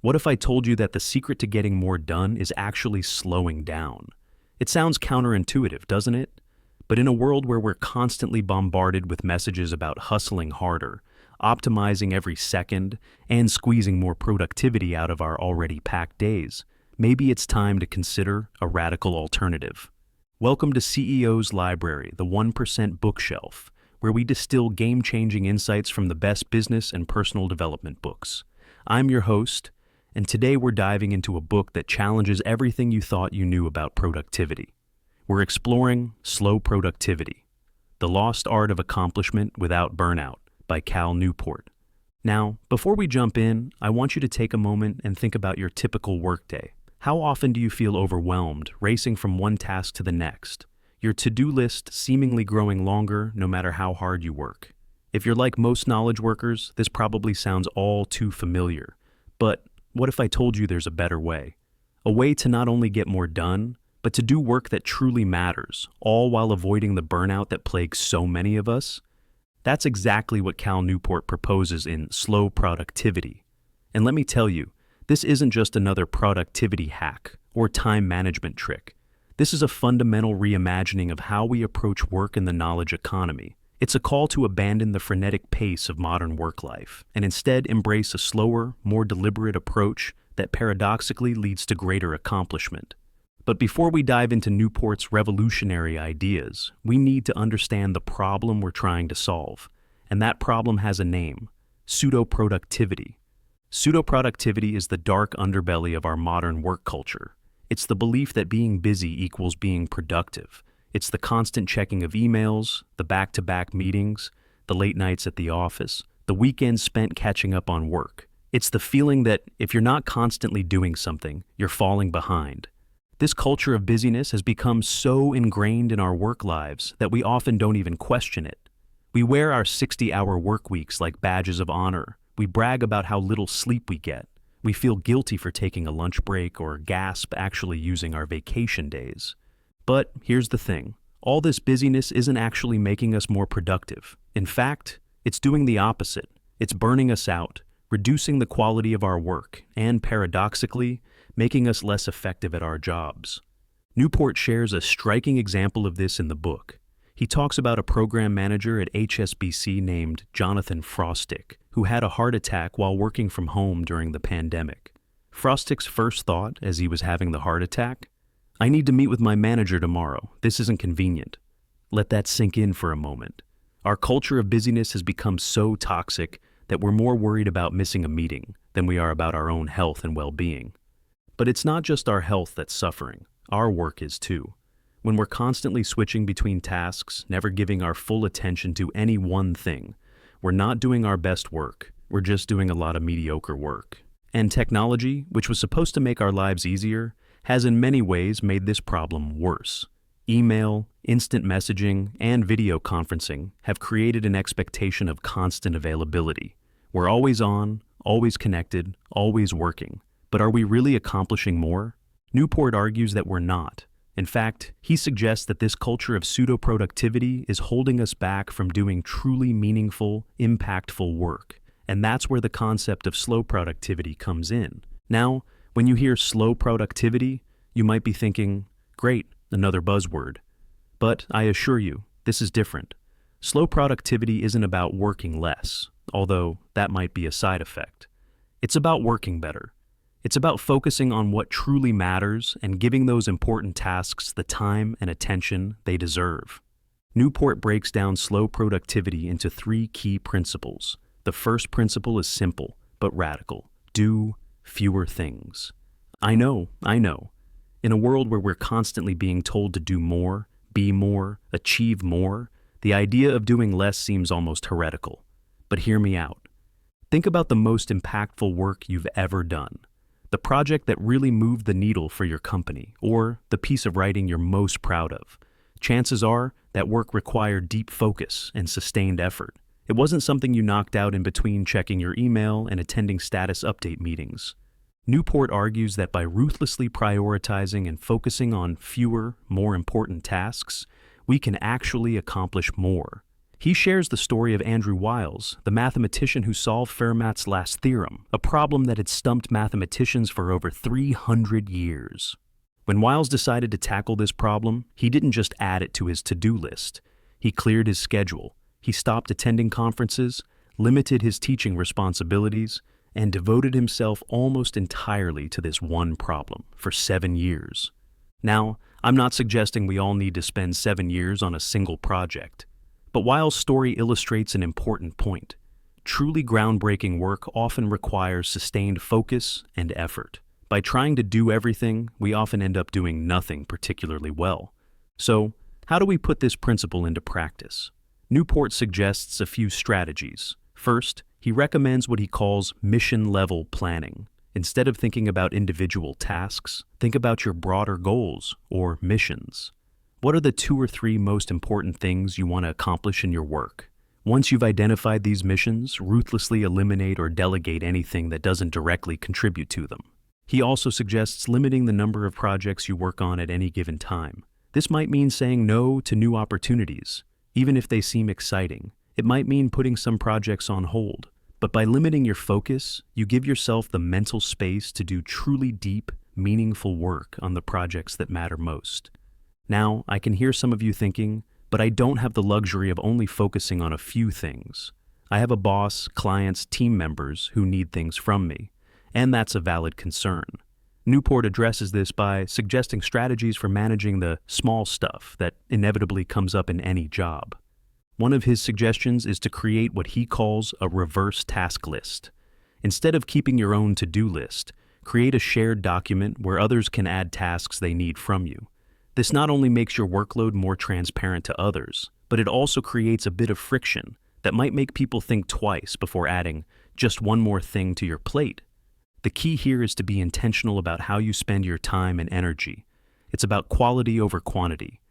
What if I told you that the secret to getting more done is actually slowing down? It sounds counterintuitive, doesn't it? But in a world where we're constantly bombarded with messages about hustling harder, optimizing every second, and squeezing more productivity out of our already packed days, maybe it's time to consider a radical alternative. Welcome to CEO's Library, the 1% bookshelf, where we distill game-changing insights from the best business and personal development books. I'm your host, and today we're diving into a book that challenges everything you thought you knew about productivity. We're exploring Slow Productivity, The Lost Art of Accomplishment Without Burnout by Cal Newport. Now, before we jump in, I want you to take a moment and think about your typical workday. How often do you feel overwhelmed, racing from one task to the next? Your to-do list seemingly growing longer no matter how hard you work. If you're like most knowledge workers, this probably sounds all too familiar. But what if I told you there's a better way? A way to not only get more done, but to do work that truly matters, all while avoiding the burnout that plagues so many of us? That's exactly what Cal Newport proposes in Slow Productivity. And let me tell you, this isn't just another productivity hack or time management trick. This is a fundamental reimagining of how we approach work in the knowledge economy. It's a call to abandon the frenetic pace of modern work life and instead embrace a slower, more deliberate approach that paradoxically leads to greater accomplishment. But before we dive into Newport's revolutionary ideas, we need to understand the problem we're trying to solve. And that problem has a name: pseudo-productivity. Pseudo-productivity is the dark underbelly of our modern work culture. It's the belief that being busy equals being productive. It's the constant checking of emails, the back-to-back meetings, the late nights at the office, the weekends spent catching up on work. It's the feeling that if you're not constantly doing something, you're falling behind. This culture of busyness has become so ingrained in our work lives that we often don't even question it. We wear our 60-hour work weeks like badges of honor. We brag about how little sleep we get. We feel guilty for taking a lunch break or gasp actually using our vacation days. But here's the thing. All this busyness isn't actually making us more productive. In fact, it's doing the opposite. It's burning us out, reducing the quality of our work, and paradoxically, making us less effective at our jobs. Newport shares a striking example of this in the book. He talks about a program manager at HSBC named Jonathan Frostick, who had a heart attack while working from home during the pandemic. Frostick's first thought as he was having the heart attack: "I need to meet with my manager tomorrow. This isn't convenient." Let that sink in for a moment. Our culture of busyness has become so toxic that we're more worried about missing a meeting than we are about our own health and well-being. But it's not just our health that's suffering. Our work is too. When we're constantly switching between tasks, never giving our full attention to any one thing, we're not doing our best work. We're just doing a lot of mediocre work. And technology, which was supposed to make our lives easier, has in many ways made this problem worse. Email, instant messaging, and video conferencing have created an expectation of constant availability. We're always on, always connected, always working. But are we really accomplishing more? Newport argues that we're not. In fact, he suggests that this culture of pseudo-productivity is holding us back from doing truly meaningful, impactful work. And that's where the concept of slow productivity comes in. Now, when you hear slow productivity, you might be thinking, great, another buzzword. But I assure you, this is different. Slow productivity isn't about working less, although that might be a side effect. It's about working better. It's about focusing on what truly matters and giving those important tasks the time and attention they deserve. Newport breaks down slow productivity into 3 key principles. The first principle is simple, but radical. Do fewer things. I know. In a world where we're constantly being told to do more, be more, achieve more, the idea of doing less seems almost heretical. But hear me out. Think about the most impactful work you've ever done. The project that really moved the needle for your company, or the piece of writing you're most proud of. Chances are that work required deep focus and sustained effort. It wasn't something you knocked out in between checking your email and attending status update meetings. Newport argues that by ruthlessly prioritizing and focusing on fewer, more important tasks, we can actually accomplish more. He shares the story of Andrew Wiles, the mathematician who solved Fermat's last theorem, a problem that had stumped mathematicians for over 300 years. When Wiles decided to tackle this problem, he didn't just add it to his to-do list. He cleared his schedule. He stopped attending conferences, limited his teaching responsibilities, and devoted himself almost entirely to this one problem for 7 years. Now, I'm not suggesting we all need to spend 7 years on a single project. But Wiles' story illustrates an important point. Truly groundbreaking work often requires sustained focus and effort. By trying to do everything, we often end up doing nothing particularly well. So, how do we put this principle into practice? Newport suggests a few strategies. First, he recommends what he calls mission-level planning. Instead of thinking about individual tasks, think about your broader goals or missions. What are the 2 or 3 most important things you want to accomplish in your work? Once you've identified these missions, ruthlessly eliminate or delegate anything that doesn't directly contribute to them. He also suggests limiting the number of projects you work on at any given time. This might mean saying no to new opportunities, even if they seem exciting. It might mean putting some projects on hold. But by limiting your focus, you give yourself the mental space to do truly deep, meaningful work on the projects that matter most. Now, I can hear some of you thinking, but I don't have the luxury of only focusing on a few things. I have a boss, clients, team members who need things from me, and that's a valid concern. Newport addresses this by suggesting strategies for managing the small stuff that inevitably comes up in any job. One of his suggestions is to create what he calls a reverse task list. Instead of keeping your own to-do list, create a shared document where others can add tasks they need from you. This not only makes your workload more transparent to others, but it also creates a bit of friction that might make people think twice before adding just one more thing to your plate. The key here is to be intentional about how you spend your time and energy. It's about quality over quantity.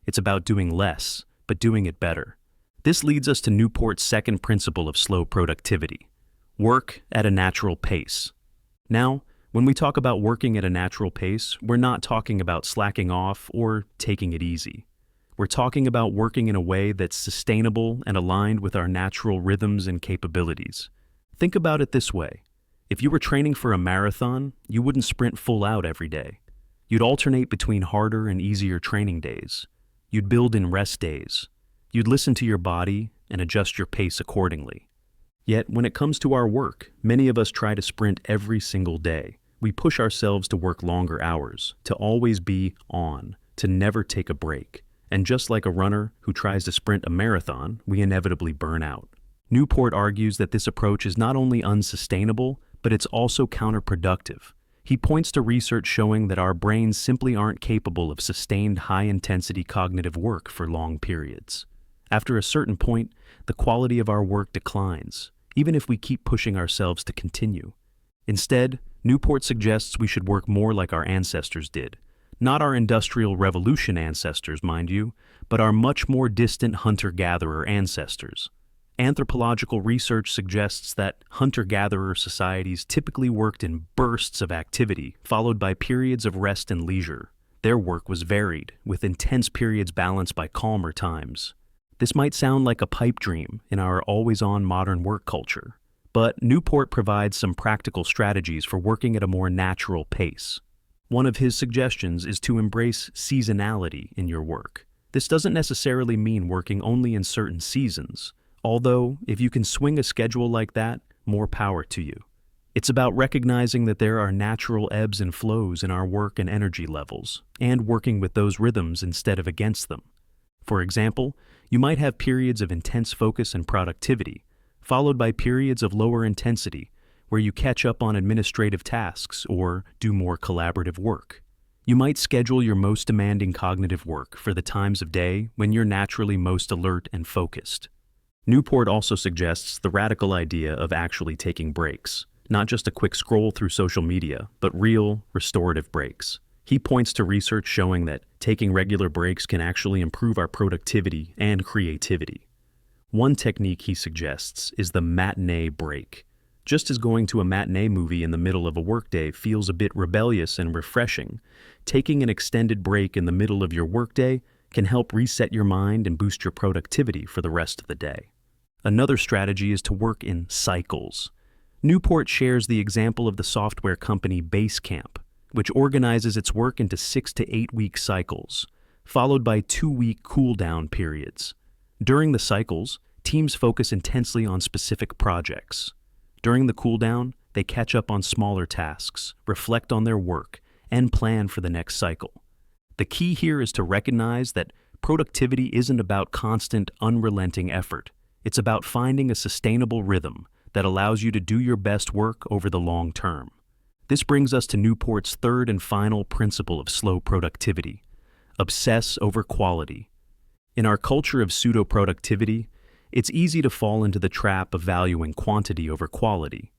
It's about doing less, but doing it better. This leads us to Newport's second principle of slow productivity: work at a natural pace. Now, when we talk about working at a natural pace, we're not talking about slacking off or taking it easy. We're talking about working in a way that's sustainable and aligned with our natural rhythms and capabilities. Think about it this way. If you were training for a marathon, you wouldn't sprint full out every day. You'd alternate between harder and easier training days. You'd build in rest days. You'd listen to your body and adjust your pace accordingly. Yet, when it comes to our work, many of us try to sprint every single day. We push ourselves to work longer hours, to always be on, to never take a break. And just like a runner who tries to sprint a marathon, we inevitably burn out. Newport argues that this approach is not only unsustainable, but it's also counterproductive. He points to research showing that our brains simply aren't capable of sustained high-intensity cognitive work for long periods. After a certain point, the quality of our work declines, even if we keep pushing ourselves to continue. Instead, Newport suggests we should work more like our ancestors did. Not our Industrial Revolution ancestors, mind you, but our much more distant hunter-gatherer ancestors. Anthropological research suggests that hunter-gatherer societies typically worked in bursts of activity, followed by periods of rest and leisure. Their work was varied, with intense periods balanced by calmer times. This might sound like a pipe dream in our always-on modern work culture, but Newport provides some practical strategies for working at a more natural pace. One of his suggestions is to embrace seasonality in your work. This doesn't necessarily mean working only in certain seasons, although if you can swing a schedule like that, more power to you. It's about recognizing that there are natural ebbs and flows in our work and energy levels, and working with those rhythms instead of against them. For example, you might have periods of intense focus and productivity, followed by periods of lower intensity, where you catch up on administrative tasks or do more collaborative work. You might schedule your most demanding cognitive work for the times of day when you're naturally most alert and focused. Newport also suggests the radical idea of actually taking breaks, not just a quick scroll through social media, but real, restorative breaks. He points to research showing that taking regular breaks can actually improve our productivity and creativity. One technique he suggests is the matinee break. Just as going to a matinee movie in the middle of a workday feels a bit rebellious and refreshing, taking an extended break in the middle of your workday can help reset your mind and boost your productivity for the rest of the day. Another strategy is to work in cycles. Newport shares the example of the software company Basecamp, which organizes its work into 6 to 8 week cycles, followed by 2-week cool-down periods. During the cycles, teams focus intensely on specific projects. During the cool-down, they catch up on smaller tasks, reflect on their work, and plan for the next cycle. The key here is to recognize that productivity isn't about constant, unrelenting effort. It's about finding a sustainable rhythm that allows you to do your best work over the long term. This brings us to Newport's third and final principle of slow productivity: obsess over quality. In our culture of pseudo-productivity, it's easy to fall into the trap of valuing quantity over quality.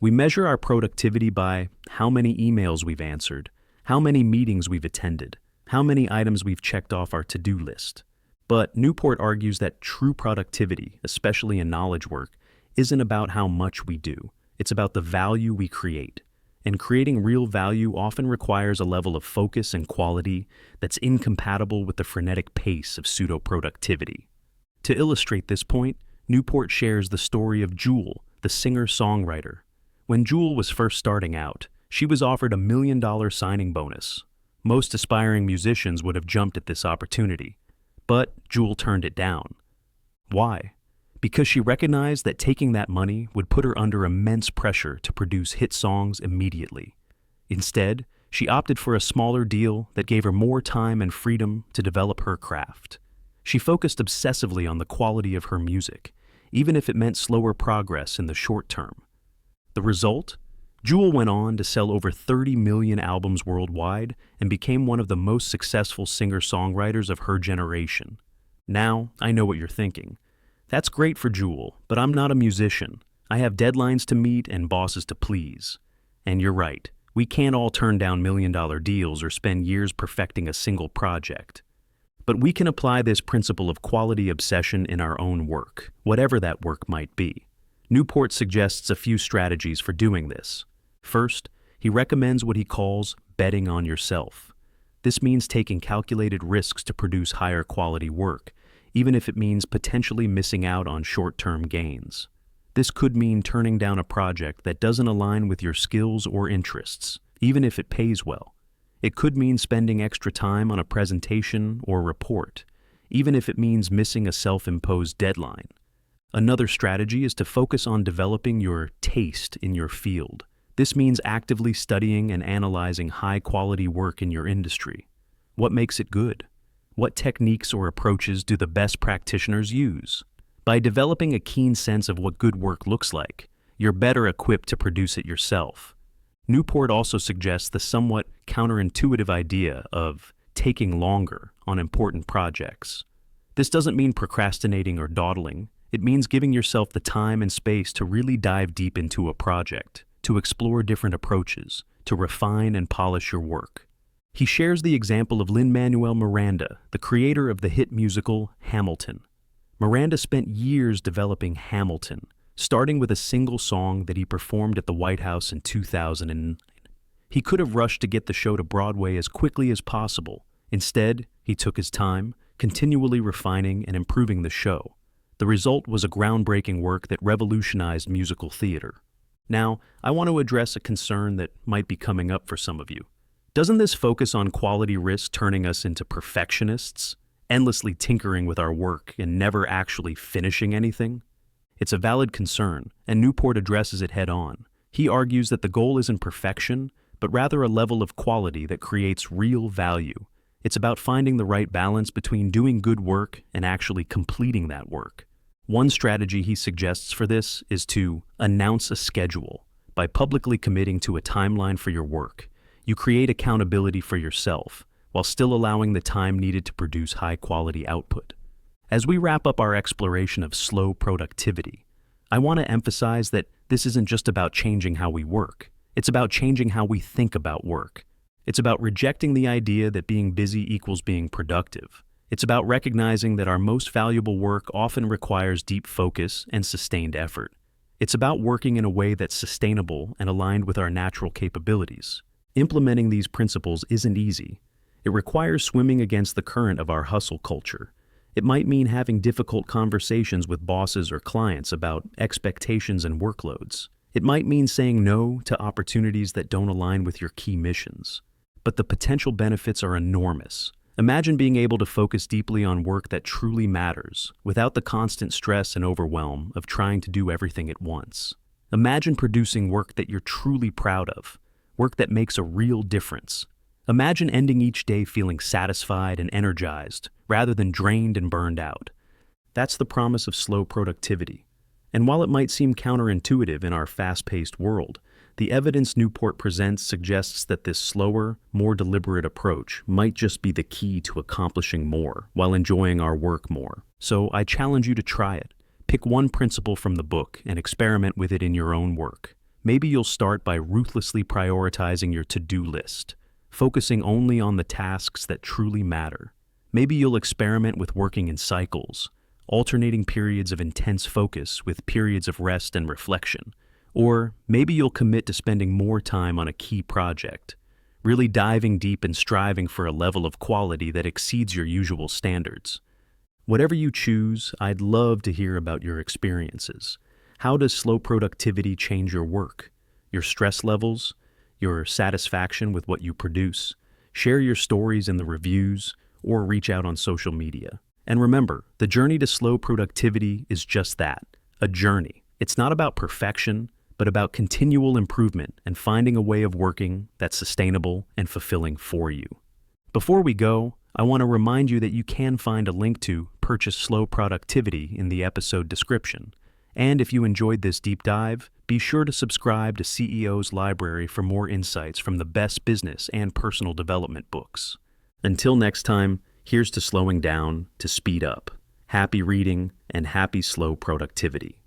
We measure our productivity by how many emails we've answered, how many meetings we've attended, how many items we've checked off our to-do list. But Newport argues that true productivity, especially in knowledge work, isn't about how much we do. It's about the value we create. And creating real value often requires a level of focus and quality that's incompatible with the frenetic pace of pseudo-productivity. To illustrate this point, Newport shares the story of Jewel, the singer-songwriter. When Jewel was first starting out, she was offered a $1 million signing bonus. Most aspiring musicians would have jumped at this opportunity, but Jewel turned it down. Why? Because she recognized that taking that money would put her under immense pressure to produce hit songs immediately. Instead, she opted for a smaller deal that gave her more time and freedom to develop her craft. She focused obsessively on the quality of her music, even if it meant slower progress in the short term. The result? Jewel went on to sell over 30 million albums worldwide and became one of the most successful singer-songwriters of her generation. Now, I know what you're thinking. That's great for Jewel, but I'm not a musician. I have deadlines to meet and bosses to please. And you're right, we can't all turn down million-dollar deals or spend years perfecting a single project. But we can apply this principle of quality obsession in our own work, whatever that work might be. Newport suggests a few strategies for doing this. First, he recommends what he calls betting on yourself. This means taking calculated risks to produce higher quality work, even if it means potentially missing out on short-term gains. This could mean turning down a project that doesn't align with your skills or interests, even if it pays well. It could mean spending extra time on a presentation or report, even if it means missing a self-imposed deadline. Another strategy is to focus on developing your taste in your field. This means actively studying and analyzing high-quality work in your industry. What makes it good? What techniques or approaches do the best practitioners use? By developing a keen sense of what good work looks like, you're better equipped to produce it yourself. Newport also suggests the somewhat counterintuitive idea of taking longer on important projects. This doesn't mean procrastinating or dawdling. It means giving yourself the time and space to really dive deep into a project, to explore different approaches, to refine and polish your work. He shares the example of Lin-Manuel Miranda, the creator of the hit musical Hamilton. Miranda spent years developing Hamilton, starting with a single song that he performed at the White House in 2009. He could have rushed to get the show to Broadway as quickly as possible. Instead, he took his time, continually refining and improving the show. The result was a groundbreaking work that revolutionized musical theater. Now, I want to address a concern that might be coming up for some of you. Doesn't this focus on quality risk turning us into perfectionists, endlessly tinkering with our work and never actually finishing anything? It's a valid concern, and Newport addresses it head-on. He argues that the goal isn't perfection, but rather a level of quality that creates real value. It's about finding the right balance between doing good work and actually completing that work. One strategy he suggests for this is to announce a schedule. By publicly committing to a timeline for your work, you create accountability for yourself, while still allowing the time needed to produce high-quality output. As we wrap up our exploration of slow productivity, I want to emphasize that this isn't just about changing how we work. It's about changing how we think about work. It's about rejecting the idea that being busy equals being productive. It's about recognizing that our most valuable work often requires deep focus and sustained effort. It's about working in a way that's sustainable and aligned with our natural capabilities. Implementing these principles isn't easy. It requires swimming against the current of our hustle culture. It might mean having difficult conversations with bosses or clients about expectations and workloads. It might mean saying no to opportunities that don't align with your key missions. But the potential benefits are enormous. Imagine being able to focus deeply on work that truly matters, without the constant stress and overwhelm of trying to do everything at once. Imagine producing work that you're truly proud of, work that makes a real difference. Imagine ending each day feeling satisfied and energized, rather than drained and burned out. That's the promise of slow productivity. And while it might seem counterintuitive in our fast-paced world, the evidence Newport presents suggests that this slower, more deliberate approach might just be the key to accomplishing more while enjoying our work more. So I challenge you to try it. Pick one principle from the book and experiment with it in your own work. Maybe you'll start by ruthlessly prioritizing your to-do list, focusing only on the tasks that truly matter. Maybe you'll experiment with working in cycles, alternating periods of intense focus with periods of rest and reflection. Or maybe you'll commit to spending more time on a key project, really diving deep and striving for a level of quality that exceeds your usual standards. Whatever you choose, I'd love to hear about your experiences. How does slow productivity change your work, your stress levels, your satisfaction with what you produce? Share your stories in the reviews or reach out on social media. And remember, the journey to slow productivity is just that, a journey. It's not about perfection, but about continual improvement and finding a way of working that's sustainable and fulfilling for you. Before we go, I want to remind you that you can find a link to purchase Slow Productivity in the episode description. And if you enjoyed this deep dive, be sure to subscribe to CEO's Library for more insights from the best business and personal development books. Until next time, here's to slowing down to speed up. Happy reading and happy slow productivity.